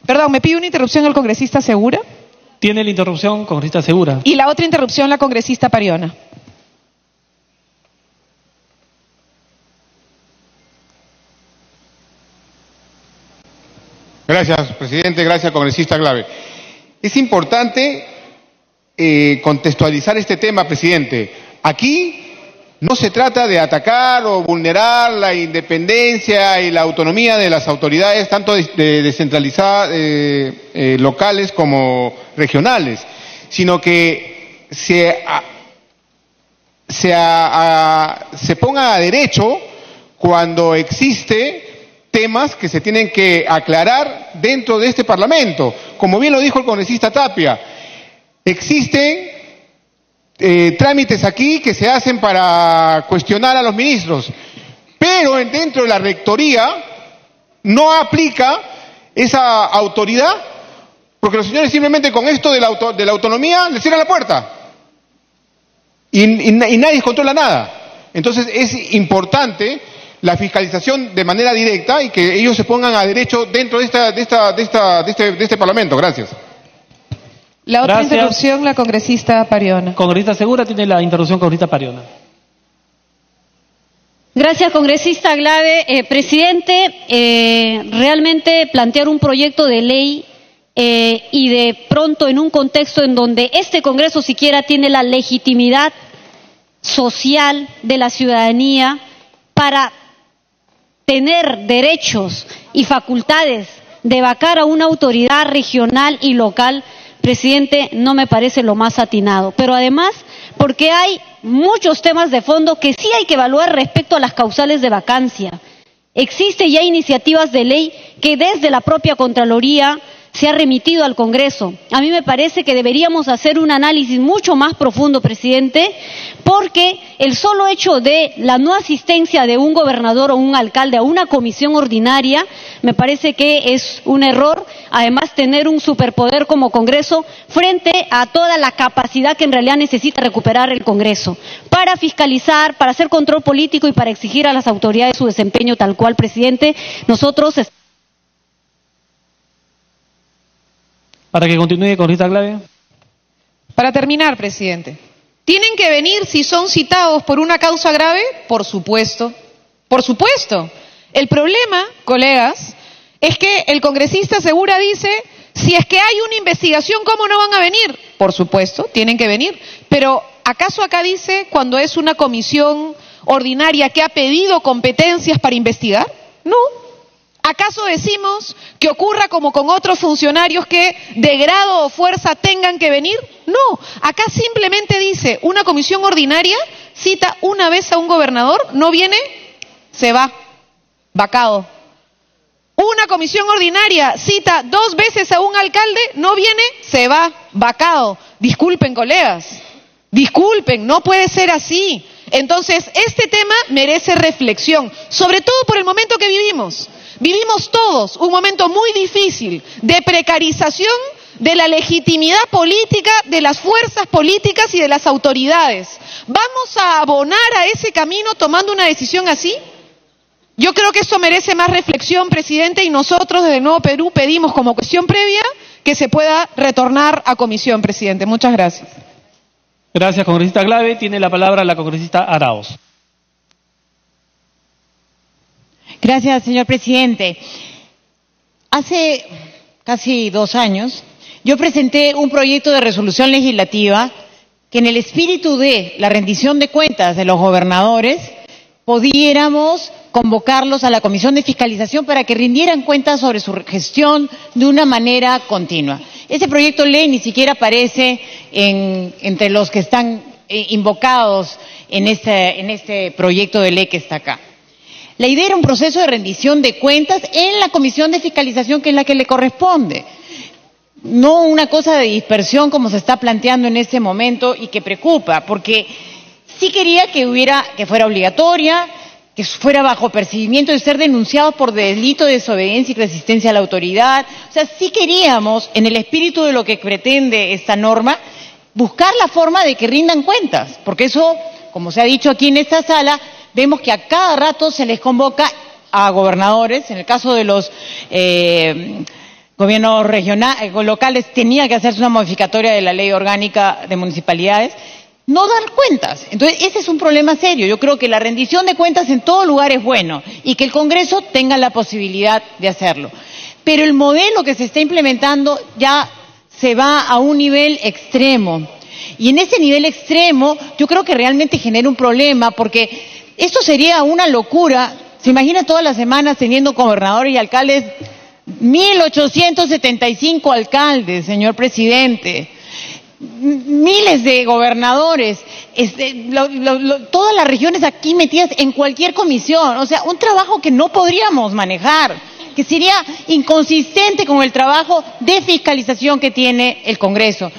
Perdón, ¿me pide una interrupción el congresista Segura? Tiene la interrupción, congresista Segura. Y la otra interrupción, la congresista Pariona. Gracias, presidente. Gracias, congresista Glave. Es importante contextualizar este tema, presidente. Aquí no se trata de atacar o vulnerar la independencia y la autonomía de las autoridades, tanto descentralizadas, locales como regionales, sino que se ponga a derecho cuando existe temas que se tienen que aclarar dentro de este Parlamento. Como bien lo dijo el congresista Tapia, existen trámites aquí que se hacen para cuestionar a los ministros, pero dentro de la rectoría no aplica esa autoridad, porque los señores simplemente con esto de la autonomía le cierran la puerta y nadie controla nada. Entonces es importante la fiscalización de manera directa y que ellos se pongan a derecho dentro de este Parlamento. Gracias. La otra Gracias. interrupción, la congresista Pariona. Congresista Segura tiene la interrupción, congresista Pariona. Gracias, congresista Glave. Presidente, realmente plantear un proyecto de ley y de pronto en un contexto en donde este Congreso siquiera tiene la legitimidad social de la ciudadanía para tener derechos y facultades de vacar a una autoridad regional y local, presidente, no me parece lo más atinado. Pero además, porque hay muchos temas de fondo que sí hay que evaluar respecto a las causales de vacancia. Existen ya iniciativas de ley que desde la propia Contraloría se ha remitido al Congreso. A mí me parece que deberíamos hacer un análisis mucho más profundo, presidente, porque el solo hecho de la no asistencia de un gobernador o un alcalde a una comisión ordinaria me parece que es un error. Además, tener un superpoder como Congreso frente a toda la capacidad que en realidad necesita recuperar el Congreso para fiscalizar, para hacer control político y para exigir a las autoridades su desempeño tal cual, presidente. Nosotros... Para que continúe, congresista Glave. Para terminar, presidente. ¿Tienen que venir si son citados por una causa grave? Por supuesto. Por supuesto. El problema, colegas, es que el congresista Segura dice, si es que hay una investigación, ¿cómo no van a venir? Por supuesto, tienen que venir. Pero, ¿acaso acá dice cuando es una comisión ordinaria que ha pedido competencias para investigar? No. ¿Acaso decimos que ocurra como con otros funcionarios que de grado o fuerza tengan que venir? No, acá simplemente dice una comisión ordinaria, cita una vez a un gobernador, no viene, se va, vacado. Una comisión ordinaria cita 2 veces a un alcalde, no viene, se va, vacado. Disculpen, colegas, disculpen, no puede ser así. Entonces, este tema merece reflexión, sobre todo por el momento que vivimos. Vivimos todos un momento muy difícil de precarización de la legitimidad política, de las fuerzas políticas y de las autoridades. ¿Vamos a abonar a ese camino tomando una decisión así? Yo creo que esto merece más reflexión, presidente, y nosotros desde Nuevo Perú pedimos como cuestión previa que se pueda retornar a comisión, presidente. Muchas gracias. Gracias, congresista Glave. Tiene la palabra la congresista Arauz. Gracias, señor presidente. Hace casi 2 años yo presenté un proyecto de resolución legislativa que en el espíritu de la rendición de cuentas de los gobernadores pudiéramos convocarlos a la Comisión de Fiscalización para que rindieran cuentas sobre su gestión de una manera continua. Ese proyecto de ley ni siquiera aparece entre los que están invocados en este proyecto de ley que está acá. La idea era un proceso de rendición de cuentas en la Comisión de Fiscalización, que es la que le corresponde. No una cosa de dispersión como se está planteando en este momento y que preocupa, porque sí quería que fuera obligatoria, que fuera bajo percibimiento de ser denunciados por delito de desobediencia y resistencia a la autoridad. O sea, sí queríamos, en el espíritu de lo que pretende esta norma, buscar la forma de que rindan cuentas, porque eso, como se ha dicho aquí en esta sala, vemos que a cada rato se les convoca a gobernadores, en el caso de los gobiernos regionales, locales, tenía que hacerse una modificatoria de la ley orgánica de municipalidades, no dar cuentas. Entonces, ese es un problema serio. Yo creo que la rendición de cuentas en todo lugar es bueno y que el Congreso tenga la posibilidad de hacerlo. Pero el modelo que se está implementando ya se va a un nivel extremo. Y en ese nivel extremo, yo creo que realmente genera un problema, porque esto sería una locura. ¿Se imagina todas las semanas teniendo gobernadores y alcaldes? 1.875 alcaldes, señor presidente. Miles de gobernadores, todas las regiones aquí metidas en cualquier comisión. O sea, un trabajo que no podríamos manejar, que sería inconsistente con el trabajo de fiscalización que tiene el Congreso.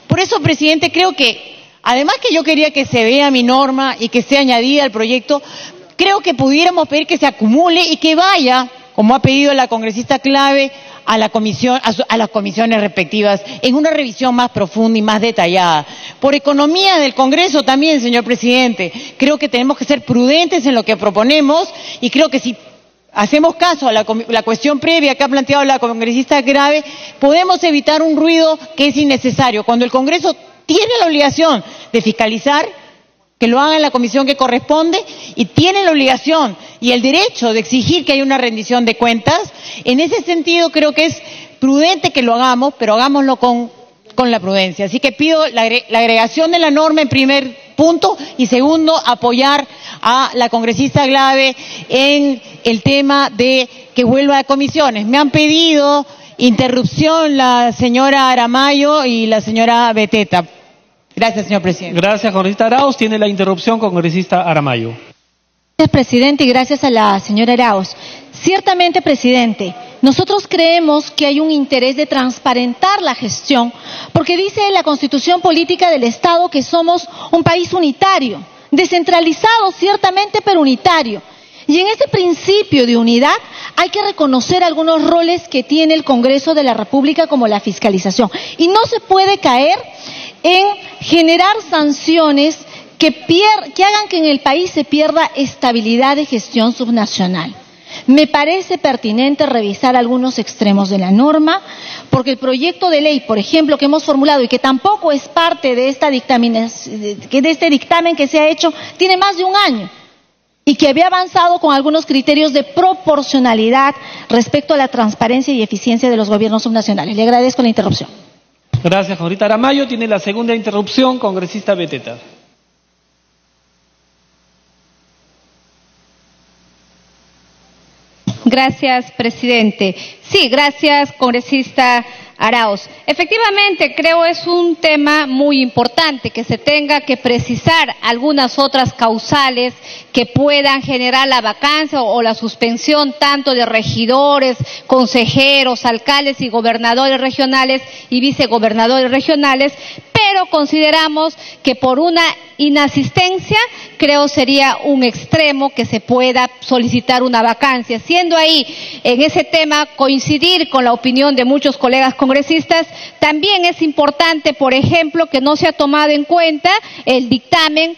Por eso, presidente, creo que, además que yo quería que se vea mi norma y que sea añadida al proyecto, creo que pudiéramos pedir que se acumule y que vaya, como ha pedido la congresista Clave, a la comisión, a las comisiones respectivas, en una revisión más profunda y más detallada. Por economía del Congreso también, señor presidente, creo que tenemos que ser prudentes en lo que proponemos y creo que si hacemos caso a la cuestión previa que ha planteado la congresista Grave, podemos evitar un ruido que es innecesario. Cuando el Congreso tiene la obligación de fiscalizar, que lo haga en la comisión que corresponde, y tiene la obligación y el derecho de exigir que haya una rendición de cuentas. En ese sentido creo que es prudente que lo hagamos, pero hagámoslo con la prudencia. Así que pido la agregación de la norma en primer punto y segundo, apoyar a la congresista Glave en el tema de que vuelva a comisiones. Me han pedido interrupción la señora Aramayo y la señora Beteta. Gracias, señor presidente. Gracias, congresista Arauz. Tiene la interrupción, congresista Aramayo. Gracias, presidente, y gracias a la señora Arauz. Ciertamente, presidente, nosotros creemos que hay un interés de transparentar la gestión, porque dice la Constitución Política del Estado que somos un país unitario, descentralizado ciertamente, pero unitario. Y en ese principio de unidad hay que reconocer algunos roles que tiene el Congreso de la República, como la fiscalización. Y no se puede caer en generar sanciones que hagan que en el país se pierda estabilidad de gestión subnacional. Me parece pertinente revisar algunos extremos de la norma, porque el proyecto de ley, por ejemplo, que hemos formulado y que tampoco es parte de este dictamen que se ha hecho, tiene más de un año y que había avanzado con algunos criterios de proporcionalidad respecto a la transparencia y eficiencia de los gobiernos subnacionales. Le agradezco la interrupción. Gracias, congresista Aramayo. Tiene la segunda interrupción, congresista Beteta. Gracias, presidente. Sí, gracias, congresista Arauz. Efectivamente, creo es un tema muy importante que se tenga que precisar algunas otras causales que puedan generar la vacancia o la suspensión tanto de regidores, consejeros, alcaldes y gobernadores regionales y vicegobernadores regionales, pero consideramos que por una inasistencia, creo sería un extremo que se pueda solicitar una vacancia. Siendo ahí, en ese tema, coincidir con la opinión de muchos colegas congresistas, también es importante, por ejemplo, que no se ha tomado en cuenta el dictamen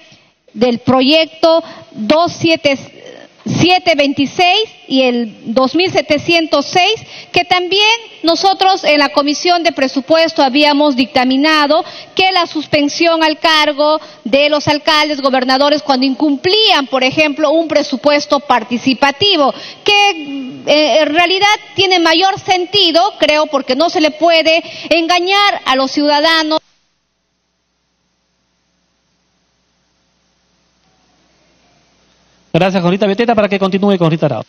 del proyecto 2726 y el 2706, que también nosotros en la Comisión de Presupuesto habíamos dictaminado que la suspensión al cargo de los alcaldes, gobernadores, cuando incumplían, por ejemplo, un presupuesto participativo, que en realidad tiene mayor sentido, creo, porque no se le puede engañar a los ciudadanos. Gracias, congresista Beteta. Para que continúe, congresista Arauz.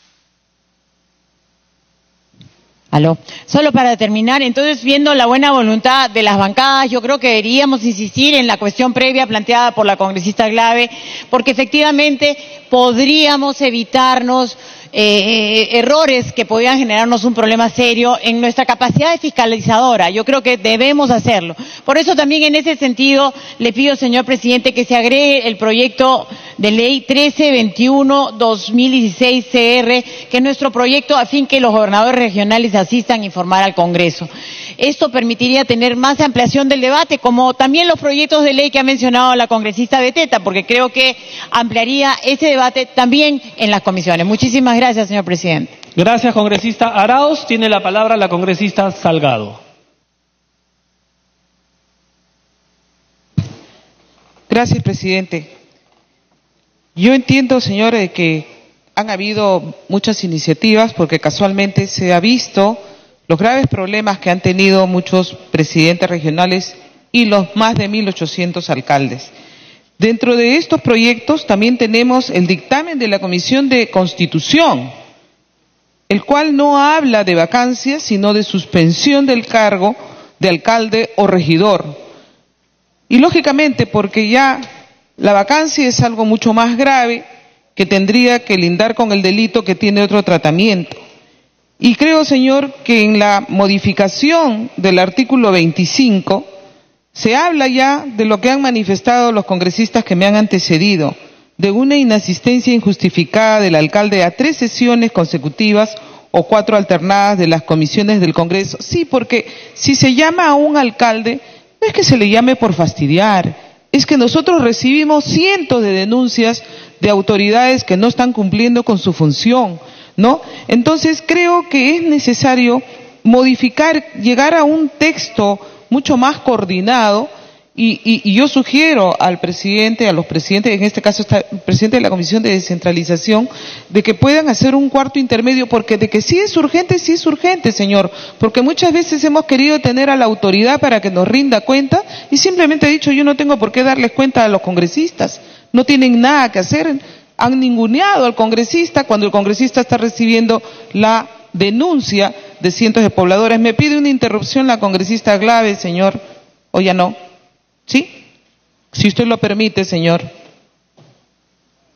Aló. Solo para terminar, entonces, viendo la buena voluntad de las bancadas, yo creo que deberíamos insistir en la cuestión previa planteada por la congresista Glave, porque efectivamente podríamos evitarnos errores que podrían generarnos un problema serio en nuestra capacidad de fiscalizadora. Yo creo que debemos hacerlo. Por eso también en ese sentido le pido, señor presidente, que se agregue el proyecto de ley 1321-2016 CR, que es nuestro proyecto a fin que los gobernadores regionales asistan a informar al Congreso. Esto permitiría tener más ampliación del debate, como también los proyectos de ley que ha mencionado la congresista Beteta, porque creo que ampliaría ese debate también en las comisiones. Muchísimas gracias, señor presidente. Gracias, congresista Arauz. Tiene la palabra la congresista Salgado. Gracias, presidente. Yo entiendo, señores, que han habido muchas iniciativas porque casualmente se ha visto los graves problemas que han tenido muchos presidentes regionales y los más de 1.800 alcaldes. Dentro de estos proyectos también tenemos el dictamen de la Comisión de Constitución, el cual no habla de vacancias, sino de suspensión del cargo de alcalde o regidor. Y lógicamente, porque ya la vacancia es algo mucho más grave que tendría que lindar con el delito que tiene otro tratamiento. Y creo, señor, que en la modificación del artículo 25 se habla ya de lo que han manifestado los congresistas que me han antecedido, de una inasistencia injustificada del alcalde a 3 sesiones consecutivas o 4 alternadas de las comisiones del Congreso. Sí, porque si se llama a un alcalde, no es que se le llame por fastidiar, es que nosotros recibimos cientos de denuncias de autoridades que no están cumpliendo con su función, ¿no? Entonces creo que es necesario modificar, llegar a un texto mucho más coordinado y yo sugiero al presidente, a los presidentes, en este caso está el presidente de la Comisión de Descentralización, de que puedan hacer un cuarto intermedio, porque de que sí es urgente, señor, porque muchas veces hemos querido tener a la autoridad para que nos rinda cuenta y simplemente he dicho yo no tengo por qué darles cuenta a los congresistas, no tienen nada que hacer, han ninguneado al congresista cuando el congresista está recibiendo la denuncia de cientos de pobladores. Me pide una interrupción la congresista Glave, señor, o ya no. ¿Sí? Si usted lo permite, señor.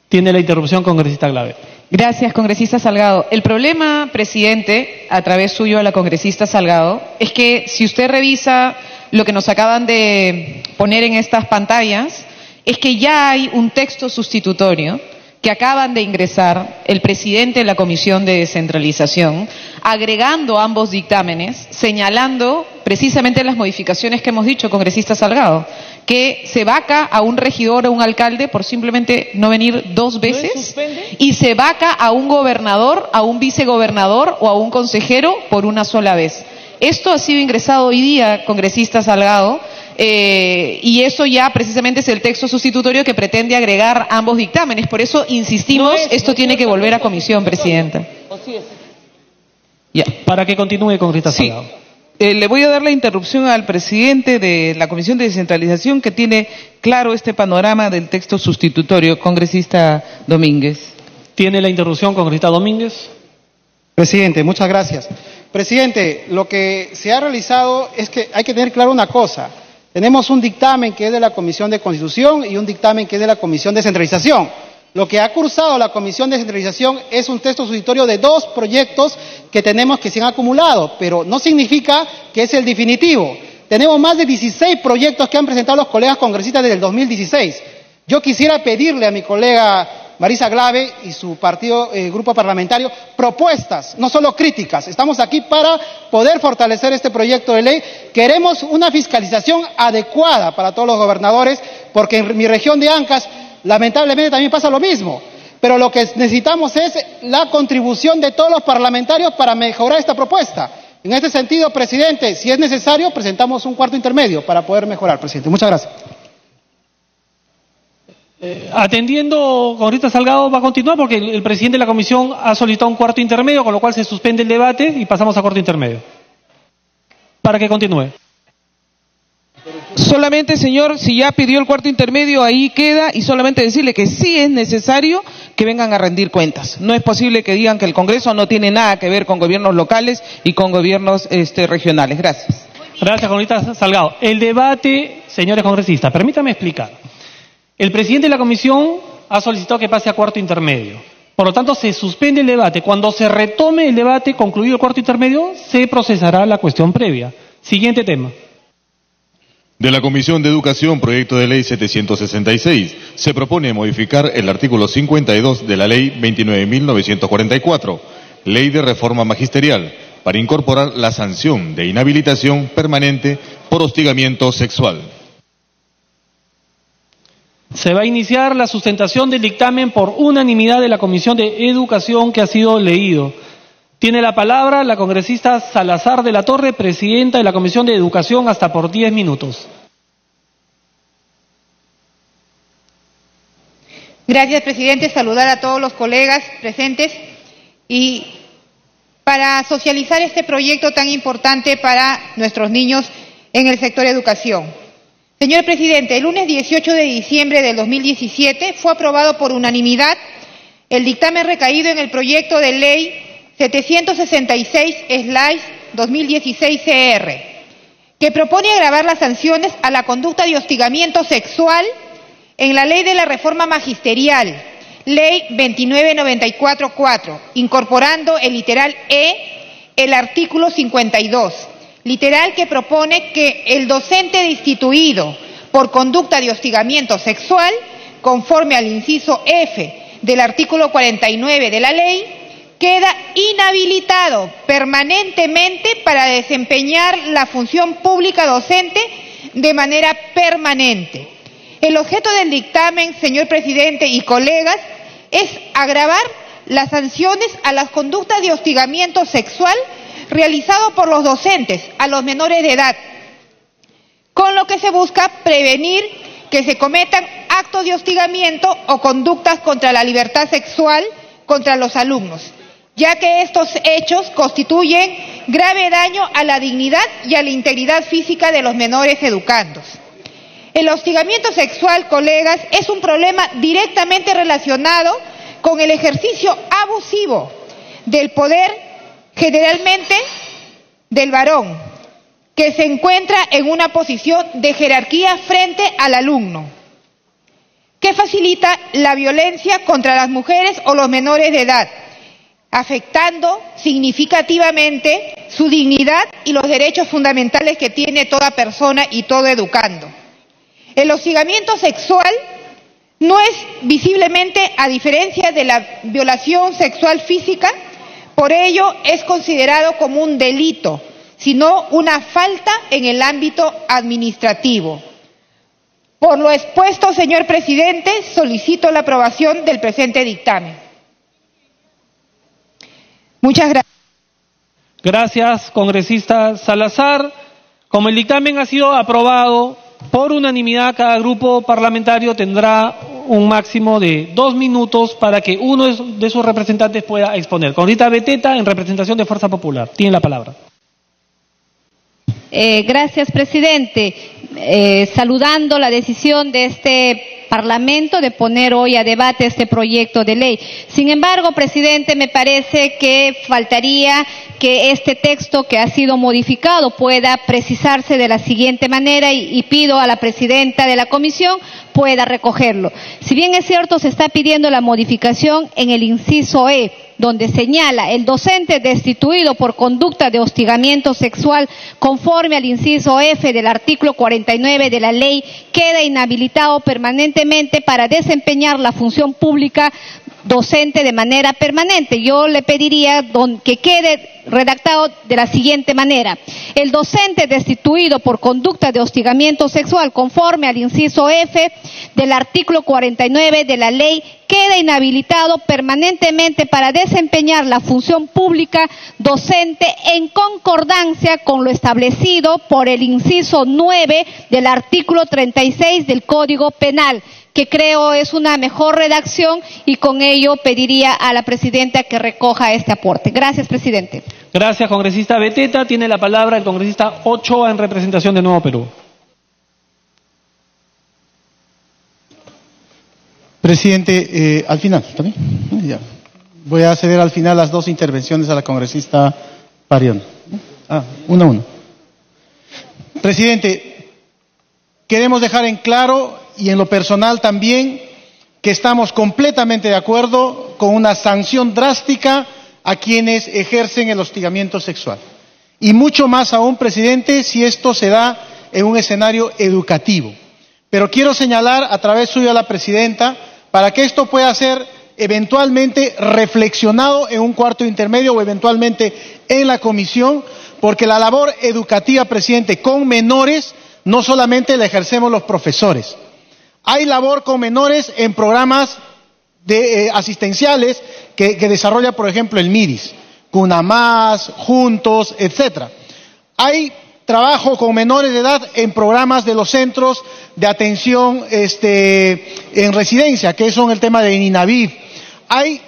Tiene la interrupción, congresista Glave. Gracias, congresista Salgado. El problema, presidente, a través suyo a la congresista Salgado, es que si usted revisa lo que nos acaban de poner en estas pantallas, es que ya hay un texto sustitutorio que acaban de ingresar el presidente de la Comisión de Descentralización, agregando ambos dictámenes, señalando precisamente las modificaciones que hemos dicho, congresista Salgado, que se vaca a un regidor o un alcalde por simplemente no venir 2 veces y se vaca a un gobernador, a un vicegobernador o a un consejero por una sola vez. Esto ha sido ingresado hoy día, congresista Salgado, y eso ya precisamente es el texto sustitutorio que pretende agregar ambos dictámenes. Por eso insistimos, esto tiene que volver a comisión, presidenta. Ya. Para que continúe, congresista Salgado. Le voy a dar la interrupción al presidente de la Comisión de Descentralización que tiene claro este panorama del texto sustitutorio, congresista Domínguez. Tiene la interrupción, congresista Domínguez. Presidente, muchas gracias. Presidente, lo que se ha realizado es que hay que tener claro una cosa. Tenemos un dictamen que es de la Comisión de Constitución y un dictamen que es de la Comisión de Descentralización. Lo que ha cursado la Comisión de Descentralización es un texto sustitutorio de 2 proyectos que tenemos que se han acumulado, pero no significa que es el definitivo. Tenemos más de 16 proyectos que han presentado los colegas congresistas desde el 2016. Yo quisiera pedirle a mi colega Marisa Glave y su partido, grupo parlamentario, propuestas, no solo críticas. Estamos aquí para poder fortalecer este proyecto de ley. Queremos una fiscalización adecuada para todos los gobernadores, porque en mi región de Ancash, lamentablemente, también pasa lo mismo. Pero lo que necesitamos es la contribución de todos los parlamentarios para mejorar esta propuesta. En este sentido, presidente, si es necesario, presentamos un cuarto intermedio para poder mejorar, presidente. Muchas gracias. Atendiendo, congresista Salgado va a continuar porque el presidente de la comisión ha solicitado un cuarto intermedio, con lo cual se suspende el debate y pasamos a cuarto intermedio. Para que continúe. Solamente, señor, si ya pidió el cuarto intermedio, ahí queda, y solamente decirle que sí es necesario que vengan a rendir cuentas. No es posible que digan que el Congreso no tiene nada que ver con gobiernos locales y con gobiernos regionales. Gracias. Gracias, congresista Salgado. El debate, señores congresistas, permítame explicar. El presidente de la comisión ha solicitado que pase a cuarto intermedio. Por lo tanto, se suspende el debate. Cuando se retome el debate, concluido el cuarto intermedio, se procesará la cuestión previa. Siguiente tema. De la Comisión de Educación, proyecto de ley 766, se propone modificar el artículo 52 de la ley 29.944, ley de reforma magisterial, para incorporar la sanción de inhabilitación permanente por hostigamiento sexual. Se va a iniciar la sustentación del dictamen por unanimidad de la Comisión de Educación que ha sido leído. Tiene la palabra la congresista Salazar de la Torre, presidenta de la Comisión de Educación, hasta por 10 minutos. Gracias, presidente. Saludar a todos los colegas presentes y para socializar este proyecto tan importante para nuestros niños en el sector educación. Señor presidente, el lunes 18 de diciembre del 2017 fue aprobado por unanimidad el dictamen recaído en el proyecto de ley 766/2016 CR, que propone agravar las sanciones a la conducta de hostigamiento sexual en la ley de la reforma magisterial, ley 29944, incorporando el literal E, el artículo 52, literal que propone que el docente destituido por conducta de hostigamiento sexual, conforme al inciso F del artículo 49 de la ley, queda inhabilitado permanentemente para desempeñar la función pública docente de manera permanente. El objeto del dictamen, señor presidente y colegas, es agravar las sanciones a las conductas de hostigamiento sexual realizado por los docentes a los menores de edad, con lo que se busca prevenir que se cometan actos de hostigamiento o conductas contra la libertad sexual contra los alumnos, ya que estos hechos constituyen grave daño a la dignidad y a la integridad física de los menores educandos. El hostigamiento sexual, colegas, es un problema directamente relacionado con el ejercicio abusivo del poder, generalmente del varón, que se encuentra en una posición de jerarquía frente al alumno, que facilita la violencia contra las mujeres o los menores de edad, afectando significativamente su dignidad y los derechos fundamentales que tiene toda persona y todo educando. El hostigamiento sexual no es visiblemente, a diferencia de la violación sexual física, por ello es considerado como un delito, sino una falta en el ámbito administrativo. Por lo expuesto, señor presidente, solicito la aprobación del presente dictamen. Muchas gracias. Gracias, congresista Salazar. Como el dictamen ha sido aprobado por unanimidad, cada grupo parlamentario tendrá un máximo de 2 minutos para que uno de sus representantes pueda exponer. Congresista Beteta, en representación de Fuerza Popular. Tiene la palabra. Gracias, presidente. Saludando la decisión de este Parlamento de poner hoy a debate este proyecto de ley. Sin embargo, presidente, me parece que faltaría que este texto que ha sido modificado pueda precisarse de la siguiente manera y pido a la presidenta de la comisión pueda recogerlo. Si bien es cierto, se está pidiendo la modificación en el inciso E, donde señala el docente destituido por conducta de hostigamiento sexual conforme al inciso F del artículo 49 de la ley queda inhabilitado permanentemente para desempeñar la función pública docente de manera permanente. Yo le pediría que quede redactado de la siguiente manera: el docente destituido por conducta de hostigamiento sexual conforme al inciso F del artículo 49 de la ley queda inhabilitado permanentemente para desempeñar la función pública docente en concordancia con lo establecido por el inciso 9 del artículo 36 del Código Penal, que creo es una mejor redacción, y con ello pediría a la presidenta que recoja este aporte. Gracias, presidente. Gracias, congresista Beteta. Tiene la palabra el congresista Ochoa, en representación de Nuevo Perú. Presidente, al final, ¿también? Ya. Voy a ceder al final las 2 intervenciones a la congresista Parión. Uno a uno. Presidente, queremos dejar en claro, y en lo personal también, que estamos completamente de acuerdo con una sanción drástica a quienes ejercen el hostigamiento sexual. Y mucho más aún, presidente, si esto se da en un escenario educativo. Pero quiero señalar a través suyo a la presidenta, para que esto pueda ser eventualmente reflexionado en un cuarto intermedio o eventualmente en la comisión, porque la labor educativa, presidente, con menores no solamente la ejercemos los profesores. Hay labor con menores en programas asistenciales que desarrolla, por ejemplo, el MIRIS, Cunamás, Juntos, etcétera. Hay trabajo con menores de edad en programas de los centros de atención en residencia, que son el tema de Ninavid. Hay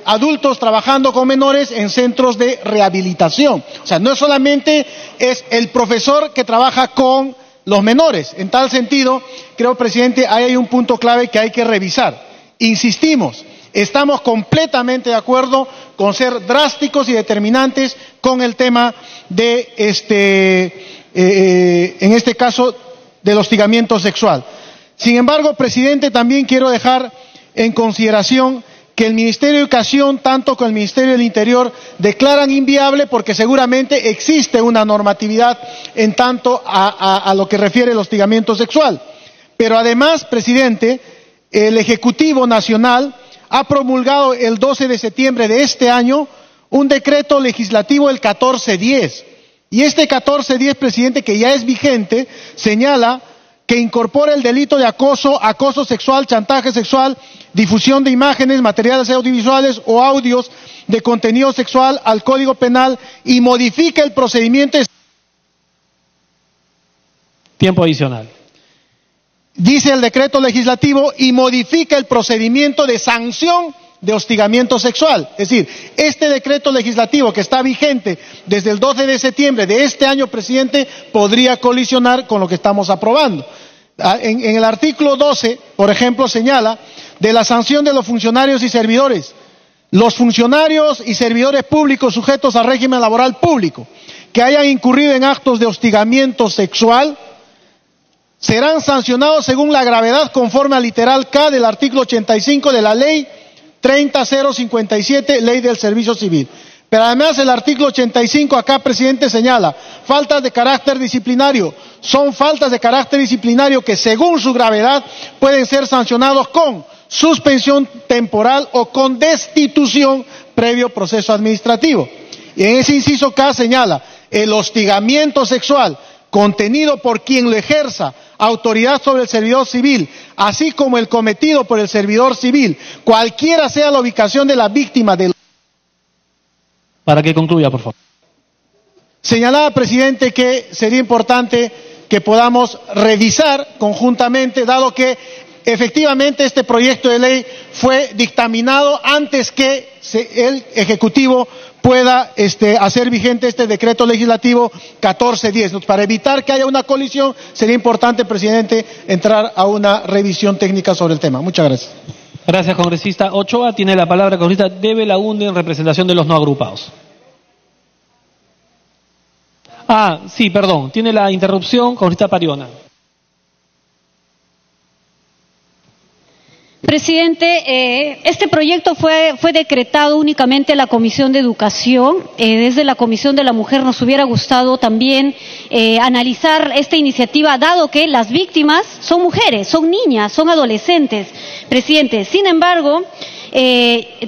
adultos trabajando con menores en centros de rehabilitación. O sea, no solamente es el profesor que trabaja con los menores. En tal sentido, creo, presidente, ahí hay un punto clave que hay que revisar. Insistimos, estamos completamente de acuerdo con ser drásticos y determinantes con el tema de en este caso, del hostigamiento sexual. Sin embargo, presidente, también quiero dejar en consideración que el Ministerio de Educación, tanto con el Ministerio del Interior, declaran inviable porque seguramente existe una normatividad en tanto a lo que refiere el hostigamiento sexual. Pero además, presidente, el Ejecutivo Nacional ha promulgado el 12 de septiembre de este año un decreto legislativo, el 1410. Y este 1410, presidente, que ya es vigente, señala que incorpora el delito de acoso, acoso sexual, chantaje sexual, difusión de imágenes, materiales audiovisuales o audios de contenido sexual al Código Penal y modifica el procedimiento. Tiempo adicional. Dice el decreto legislativo y modifica el procedimiento de sanción de hostigamiento sexual. Es decir, este decreto legislativo que está vigente desde el 12 de septiembre de este año, presidente, podría colisionar con lo que estamos aprobando. En el artículo 12, por ejemplo, señala de la sanción de los funcionarios y servidores. Los funcionarios y servidores públicos sujetos al régimen laboral público que hayan incurrido en actos de hostigamiento sexual serán sancionados según la gravedad conforme al literal K del artículo 85 de la Ley 30.057, Ley del Servicio Civil. Pero además el artículo 85 acá, presidente, señala faltas de carácter disciplinario. Son faltas de carácter disciplinario que según su gravedad pueden ser sancionados con suspensión temporal o con destitución previo proceso administrativo. Y en ese inciso K señala el hostigamiento sexual contenido por quien lo ejerza autoridad sobre el servidor civil, así como el cometido por el servidor civil, cualquiera sea la ubicación de la víctima del... Para que concluya, por favor. Señalaba, presidente, que sería importante que podamos revisar conjuntamente, dado que efectivamente este proyecto de ley fue dictaminado antes que el Ejecutivo pueda hacer vigente este decreto legislativo 1410. Para evitar que haya una colisión, sería importante, presidente, entrar a una revisión técnica sobre el tema. Muchas gracias. Gracias, congresista Ochoa. Tiene la palabra congresista de Belaúnde en representación de los no agrupados. Sí, perdón. Tiene la interrupción, congresista Pariona. Presidente, este proyecto fue decretado únicamente en la Comisión de Educación. Desde la Comisión de la Mujer nos hubiera gustado también analizar esta iniciativa, dado que las víctimas son mujeres, son niñas, son adolescentes, presidente. Sin embargo,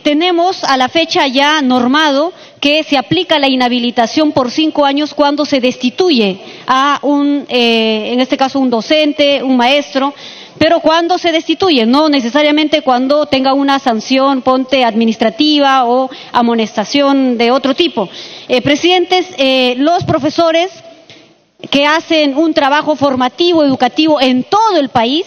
tenemos a la fecha ya normado que se aplica la inhabilitación por 5 años cuando se destituye a en este caso un docente, un maestro, pero cuando se destituye, no necesariamente cuando tenga una sanción, ponte administrativa o amonestación de otro tipo. Presidentes, los profesores que hacen un trabajo formativo, educativo en todo el país,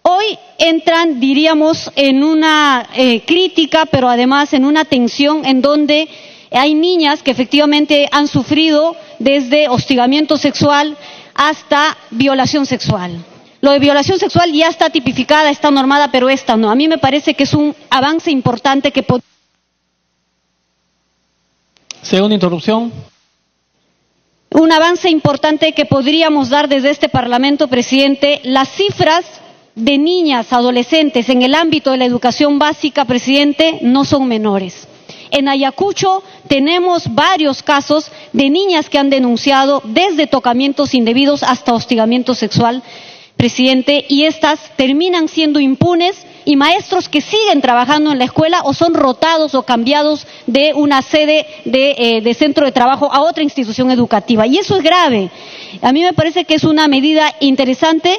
hoy entran, diríamos, en una crítica, pero además en una tensión en donde hay niñas que efectivamente han sufrido desde hostigamiento sexual hasta violación sexual. Lo de violación sexual ya está tipificada, está normada, pero esta no. A mí me parece que es un avance importante que... Segunda interrupción. Un avance importante que podríamos dar desde este Parlamento, presidente. Las cifras de niñas, adolescentes en el ámbito de la educación básica, presidente, no son menores. En Ayacucho tenemos varios casos de niñas que han denunciado desde tocamientos indebidos hasta hostigamiento sexual, presidente, y estas terminan siendo impunes y maestros que siguen trabajando en la escuela o son rotados o cambiados de una sede de centro de trabajo a otra institución educativa. Y eso es grave. A mí me parece que es una medida interesante.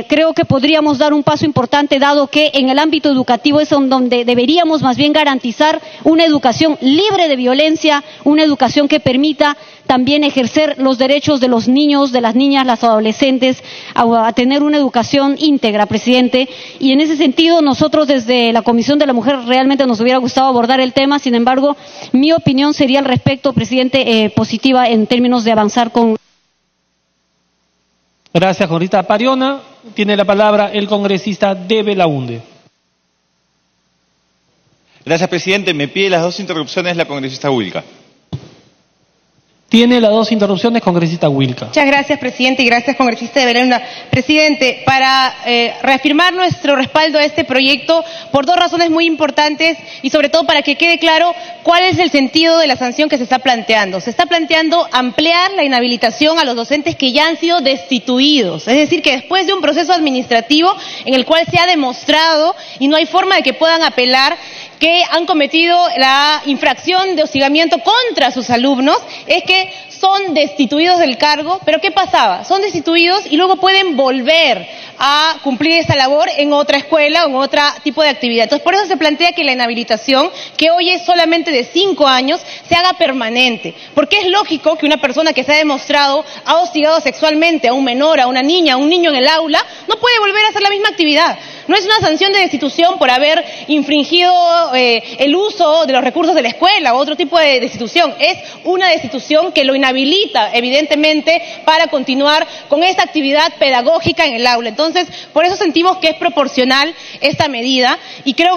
Creo que podríamos dar un paso importante, dado que en el ámbito educativo es donde deberíamos más bien garantizar una educación libre de violencia, una educación que permita también ejercer los derechos de los niños, de las niñas, las adolescentes, a tener una educación íntegra, presidente. Y en ese sentido, nosotros desde la Comisión de la Mujer realmente nos hubiera gustado abordar el tema. Sin embargo, mi opinión sería al respecto, presidente, positiva en términos de avanzar con... Gracias, congresista Pariona. Tiene la palabra el congresista de Belaunde. Gracias, presidente. Me pide las 2 interrupciones la congresista Wilca. Tiene las 2 interrupciones, congresista Wilca. Muchas gracias, presidente, y gracias, congresista de Belaunde. Presidente, para reafirmar nuestro respaldo a este proyecto por 2 razones muy importantes y sobre todo para que quede claro cuál es el sentido de la sanción que se está planteando. Se está planteando ampliar la inhabilitación a los docentes que ya han sido destituidos. Es decir, que después de un proceso administrativo en el cual se ha demostrado y no hay forma de que puedan apelar que han cometido la infracción de hostigamiento contra sus alumnos, es que son destituidos del cargo. ¿Pero qué pasaba? Son destituidos y luego pueden volver a cumplir esta labor en otra escuela o en otro tipo de actividad. Entonces, por eso se plantea que la inhabilitación, que hoy es solamente de 5 años, se haga permanente. Porque es lógico que una persona que se ha demostrado ha hostigado sexualmente a un menor, a una niña, a un niño en el aula, no puede volver a hacer la misma actividad. No es una sanción de destitución por haber infringido el uso de los recursos de la escuela o otro tipo de destitución. Es una destitución que lo inhabilita, evidentemente, para continuar con esta actividad pedagógica en el aula. Entonces, por eso sentimos que es proporcional esta medida. Y creo,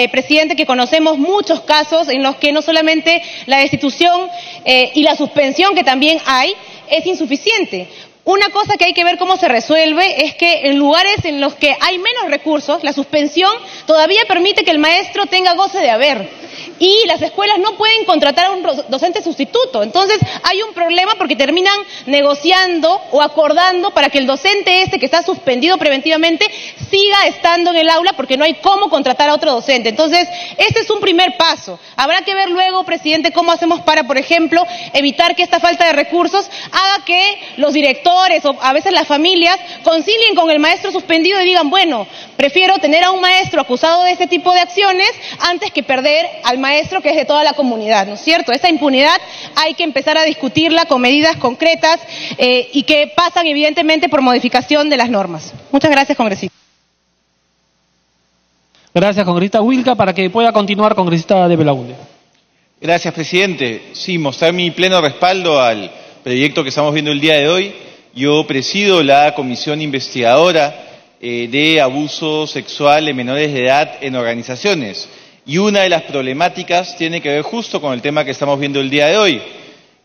presidente, que conocemos muchos casos en los que no solamente la destitución y la suspensión que también hay es insuficiente. Una cosa que hay que ver cómo se resuelve es que en lugares en los que hay menos recursos, la suspensión todavía permite que el maestro tenga goce de haber. Y las escuelas no pueden contratar a un docente sustituto. Entonces hay un problema porque terminan negociando o acordando para que el docente que está suspendido preventivamente siga estando en el aula porque no hay cómo contratar a otro docente. Entonces, este es un primer paso. Habrá que ver luego, presidente, cómo hacemos para, por ejemplo, evitar que esta falta de recursos haga que los directores o a veces las familias concilien con el maestro suspendido y digan, bueno, prefiero tener a un maestro acusado de este tipo de acciones antes que perder al maestro que es de toda la comunidad, ¿no es cierto? Esta impunidad hay que empezar a discutirla con medidas concretas y que pasan evidentemente por modificación de las normas. Muchas gracias, congresista. Gracias, congresista Wilca. Para que pueda continuar, congresista de Belaunde. Gracias, presidente. Sí, mostrar mi pleno respaldo al proyecto que estamos viendo el día de hoy. Yo presido la comisión investigadora de abuso sexual de menores de edad en organizaciones. Y una de las problemáticas tiene que ver justo con el tema que estamos viendo el día de hoy.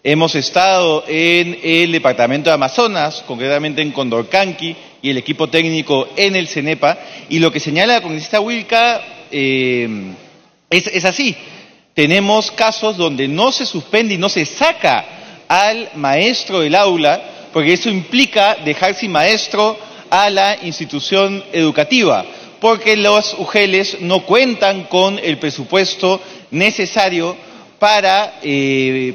Hemos estado en el departamento de Amazonas, concretamente en Condorcanqui, y el equipo técnico en el CENEPA, y lo que señala la congresista Wilca es así. Tenemos casos donde no se suspende y no se saca al maestro del aula, porque eso implica dejar sin maestro a la institución educativa, porque los UGELes no cuentan con el presupuesto necesario para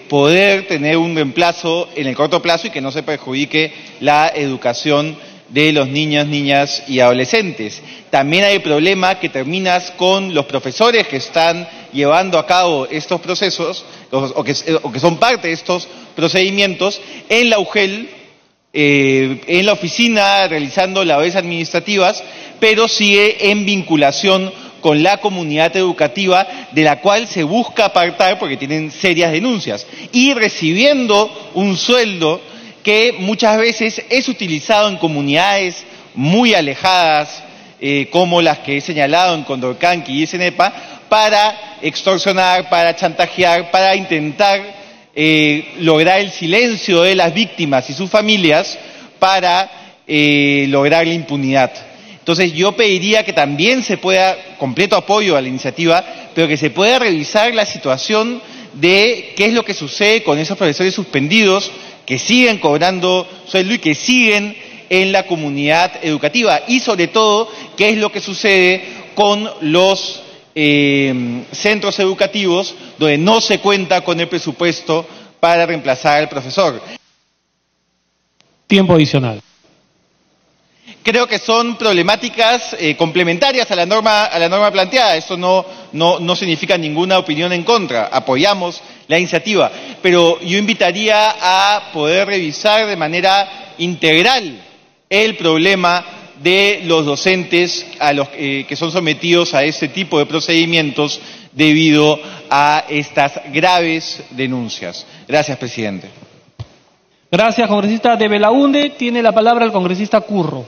poder tener un reemplazo en el corto plazo y que no se perjudique la educación de los niños, niñas y adolescentes. También hay el problema que terminas con los profesores que están llevando a cabo estos procesos o que son parte de estos procedimientos en la UGEL, en la oficina realizando labores administrativas, pero sigue en vinculación con la comunidad educativa de la cual se busca apartar porque tienen serias denuncias y recibiendo un sueldo que muchas veces es utilizado en comunidades muy alejadas, como las que he señalado en Condorcanqui y CENEPA, para extorsionar, para chantajear, para intentar lograr el silencio de las víctimas y sus familias para lograr la impunidad. Entonces yo pediría que también se pueda, completo apoyo a la iniciativa, pero que se pueda revisar la situación de qué es lo que sucede con esos profesores suspendidos que siguen cobrando sueldo y que siguen en la comunidad educativa y sobre todo qué es lo que sucede con los centros educativos donde no se cuenta con el presupuesto para reemplazar al profesor. Tiempo adicional. Creo que son problemáticas complementarias a la norma planteada. Eso no significa ninguna opinión en contra. Apoyamos la iniciativa. Pero yo invitaría a poder revisar de manera integral el problema de los docentes que son sometidos a este tipo de procedimientos debido a estas graves denuncias. Gracias, presidente. Gracias, congresista de Belaunde. Tiene la palabra el congresista Curro.